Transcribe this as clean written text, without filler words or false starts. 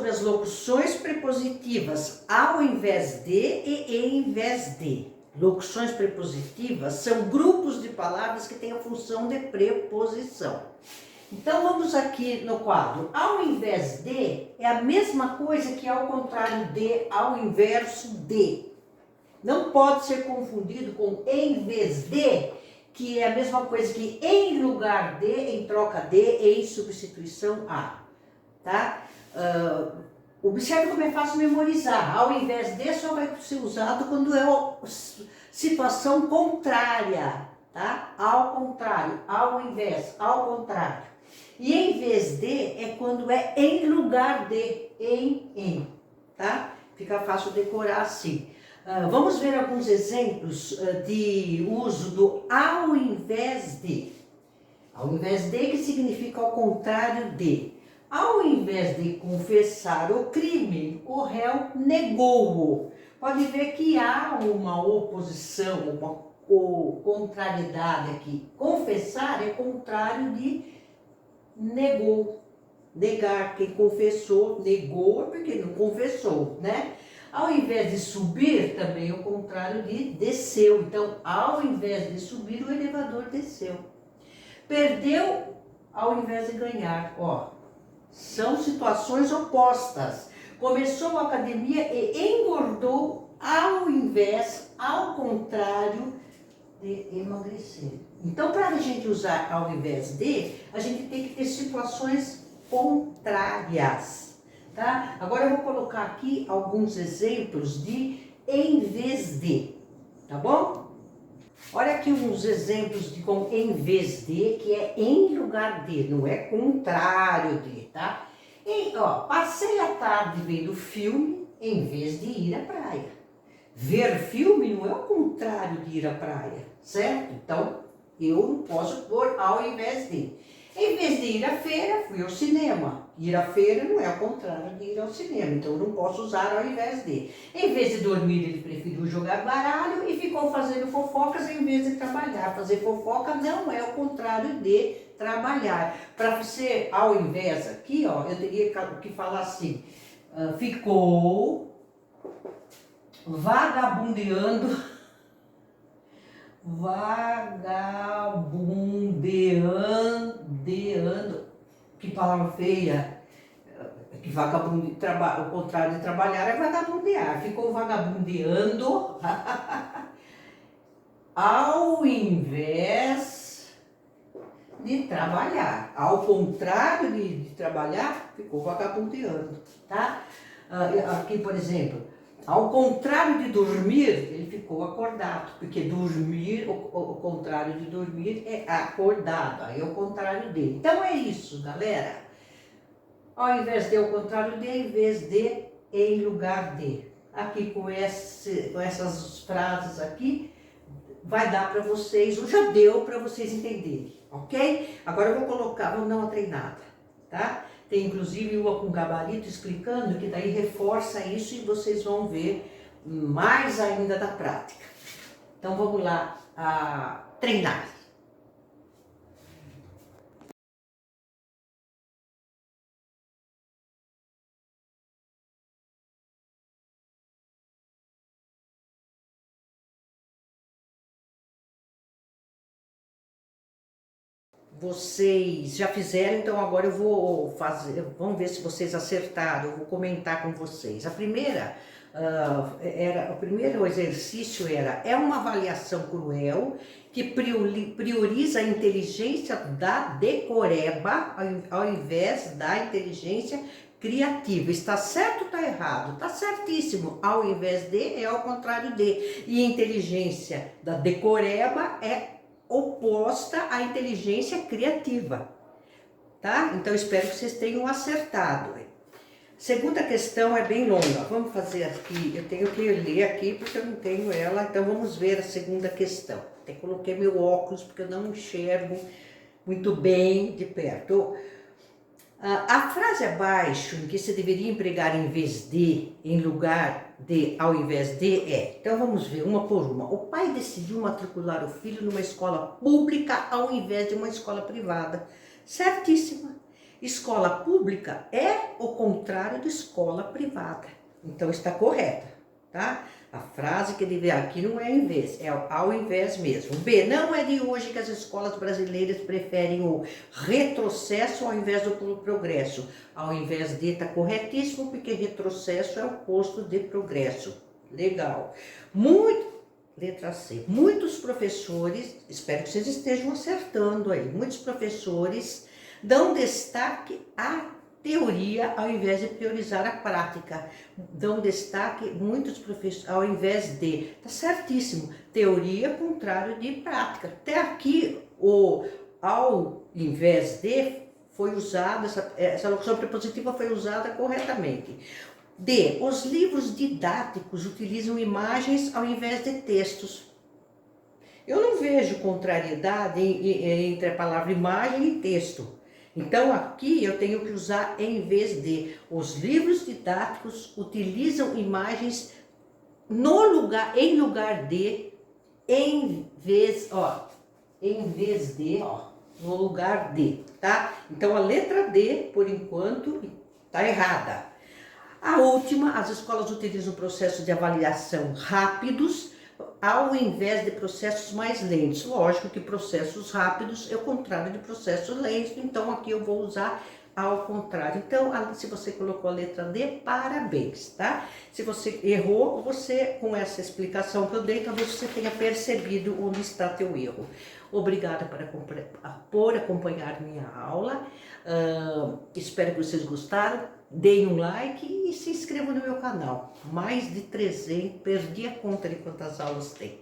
sobre as locuções prepositivas ao invés de e em vez de. Locuções prepositivas são grupos de palavras que têm a função de preposição. Então vamos aqui no quadro. Ao invés de é a mesma coisa que ao contrário de, ao inverso de. Não pode ser confundido com em vez de, que é a mesma coisa que em lugar de, em troca de, em substituição a. Tá? Observe como é fácil memorizar. Ao invés de só vai ser usado quando é situação contrária. Tá? Ao contrário, ao invés, ao contrário. E em vez de é quando é em lugar de, em. Tá? Fica fácil decorar assim. Vamos ver alguns exemplos de uso do ao invés de. Ao invés de, que significa ao contrário de. Ao invés de confessar o crime, o réu negou-o. Pode ver que há uma oposição, uma contrariedade aqui. Confessar é contrário de negou. Negar, quem confessou, negou porque não confessou, né? Ao invés de subir, também é o contrário de desceu. Então, ao invés de subir, o elevador desceu. Perdeu ao invés de ganhar. Ó, são situações opostas. Começou a academia e engordou ao invés, ao contrário de emagrecer. Então, para a gente usar ao invés de, a gente tem que ter situações contrárias. Tá? Agora eu vou colocar aqui alguns exemplos de em vez de, tá bom? Olha aqui uns exemplos de como em vez de, que é em lugar de, não é contrário de, tá? Passei a tarde vendo filme em vez de ir à praia. Ver filme não é o contrário de ir à praia, certo? Então, eu não posso pôr ao invés de. Em vez de ir à feira, fui ao cinema. Ir à feira não é o contrário de ir ao cinema, então eu não posso usar ao invés de. Em vez de dormir, ele preferiu jogar baralho e ficou fazendo fofocas em vez de trabalhar. Fazer fofoca não é o contrário de trabalhar. Para ser ao invés aqui, ó, eu teria que falar assim, ficou vagabundeando, que palavra feia, que o contrário de trabalhar é vagabundear, ficou vagabundeando ao invés de trabalhar, ao contrário de trabalhar, ficou vagabundeando, tá? Aqui, por exemplo, ao contrário de dormir, ele ficou acordado, porque dormir, o contrário de dormir é acordado, aí é o contrário dele. Então é isso, galera. Ao invés de, ao contrário de, em vez de, em lugar de. Aqui com essas frases aqui, vai dar para vocês, ou já deu para vocês entenderem, ok? Agora eu vou dar uma treinada, tá? Tem inclusive uma com gabarito explicando, que daí reforça isso e vocês vão ver mais ainda da prática. Então vamos lá treinar. Vocês já fizeram, então agora eu vou fazer, vamos ver se vocês acertaram, eu vou comentar com vocês. O primeiro exercício é uma avaliação cruel que prioriza a inteligência da decoreba ao invés da inteligência criativa. Está certo ou está errado? Está certíssimo. Ao invés de é ao contrário de. E a inteligência da decoreba é oposta à inteligência criativa, tá? Então, espero que vocês tenham acertado. Segunda questão é bem longa, vamos fazer aqui, eu tenho que ler aqui porque eu não tenho ela, então vamos ver a segunda questão. Até coloquei meu óculos porque eu não enxergo muito bem de perto. A frase abaixo, em que se deveria empregar em vez de, em lugar de, ao invés de, então vamos ver uma por uma. O pai decidiu matricular o filho numa escola pública ao invés de uma escola privada. Certíssima. Escola pública é o contrário de escola privada. Então está correta, tá? A frase que deve aqui não é em vez, é ao invés mesmo. B, não é de hoje que as escolas brasileiras preferem o retrocesso ao invés do progresso. Ao invés de, está corretíssimo, porque retrocesso é o oposto de progresso. Legal. Letra C. Muitos professores, espero que vocês estejam acertando aí, muitos professores dão destaque à teoria ao invés de priorizar a prática. Dão destaque, muitos professores, ao invés de. Tá certíssimo. Teoria contrário de prática. Até aqui, ao invés de, foi usada, essa locução prepositiva foi usada corretamente. D. Os livros didáticos utilizam imagens ao invés de textos. Eu não vejo contrariedade entre a palavra imagem e texto. Então aqui eu tenho que usar em vez de. Os livros didáticos utilizam imagens em lugar de, em vez de, no lugar de, tá? Então a letra D, por enquanto, tá errada. A última, as escolas utilizam processos de avaliação rápidos ao invés de processos mais lentos. Lógico que processos rápidos é o contrário de processos lentos, então aqui eu vou usar ao contrário. Então, se você colocou a letra D, parabéns, tá? Se você errou, você, com essa explicação que eu dei, talvez você tenha percebido onde está teu erro. Obrigada por acompanhar minha aula. Espero que vocês gostaram. Deem um like e se inscrevam no meu canal. Mais de 300, perdi a conta de quantas aulas tem.